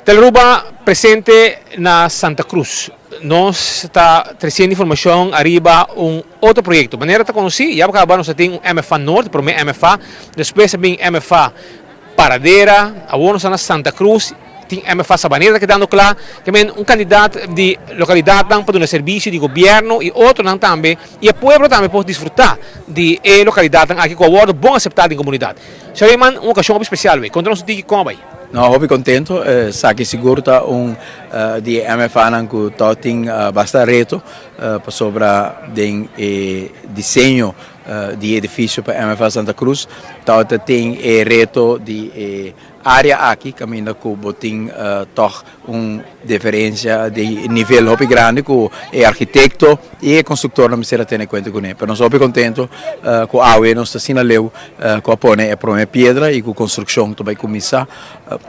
Teleruba presente na Santa Cruz. Nós está trazendo informação arriba outro projeto. De maneira que conheci, já acabamos de ter MFA Norte, para mim MFA, depois também MFA Paradeira, agora nós na Santa Cruz, tem MFA Sabaneta que dando lá, também candidato de localidade para um serviço de governo e outro também, e o povo também pode desfrutar de localidade aqui com o bom aceitável em comunidade. Seria uma ocasião especial, contra nós digo como vai. No, hobi contento, saki siguro ta di MFA nanku toting basta reto sobre den desenho di edifício para MFA Santa Cruz, tota tem reto di área aqui, caminho com botin toch diferença de nível hopi grande com arquiteto e construtor não precisa ter em conta com ele. Mas nós hopi contento com a AUE nós está leu com a pone a primeira pedra e com construção também começar.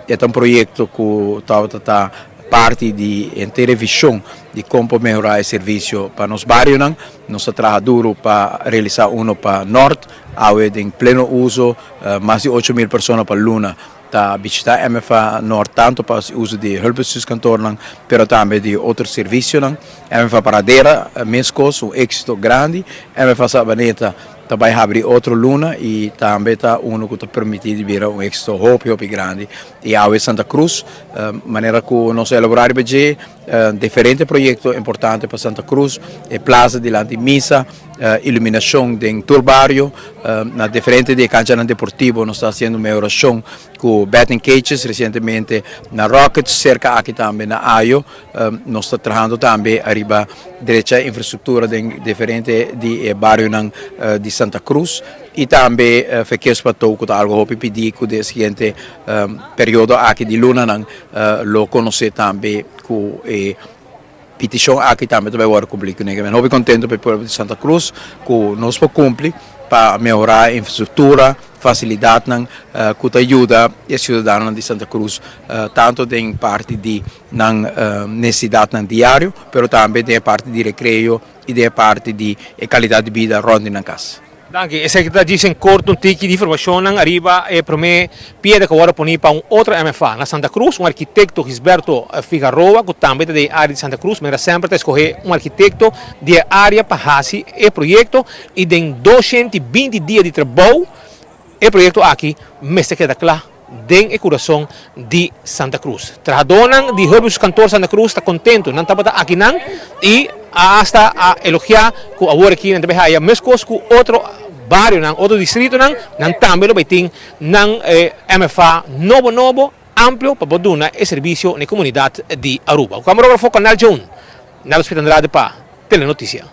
É um projeto que está parte de televisão de como melhorar o serviço para nos bairros. Nós trabalhamos duro para realizar para norte, AUE em pleno uso, mais de 8.000 pessoas para Luna. Tá visitar MFA Norte tanto para o uso de hulpbestuurskantoor, mas também de outros serviços. MFA Paradeira, mesmo êxito grande. MFA Sabaneta também abre outro Luna e também está que está permitido vir êxito hopi grande. E a Santa Cruz, maneira que nós elaboramos diferentes projetos importantes para Santa Cruz, plaza de missa, iluminação em todo o bairro, na diferente de cancha deportivo, nós estamos fazendo uma oração com betting cages recentemente na Rockets, cerca aqui também na AIO, nós estamos trabalhando também arriba direita infraestrutura de diferente de bairro de Santa Cruz e também fiquemos para todo algo que pedir que o seguinte período aqui de Luna lo conhecer também com petição aqui também vai ser público. Estou contente para o povo de Santa Cruz que nós podemos cumprir para melhorar a infraestrutura, facilidade que ajuda os cidadãos de Santa Cruz, tanto em parte de necessidade diária, mas também de parte de recreio e de parte de qualidade de vida ronda na casa. Danke. E se kita dicen corto tiki di informazione arriba e per me piede che ora poni pa un altro MFA na Santa Cruz, un architetto Gisberto Figueroa, che também de área de Santa Cruz, mas sempre escolher um arquiteto de área para fazer o projeto e em 220 dias de trabalho o projeto aqui mestre queda claro den o coração de Santa Cruz. Trabajadores de hulpbestuurskantoor Santa Cruz está contento, não está aqui não e hasta a elogiar que agora aqui não também há mais coisas que outro bairro, outro distrito não também lo vai ter MFA novo amplo para poder dar serviço na comunidade de Aruba. O camarógrafo Canal John, na Hospital Andrade para Telenotícia.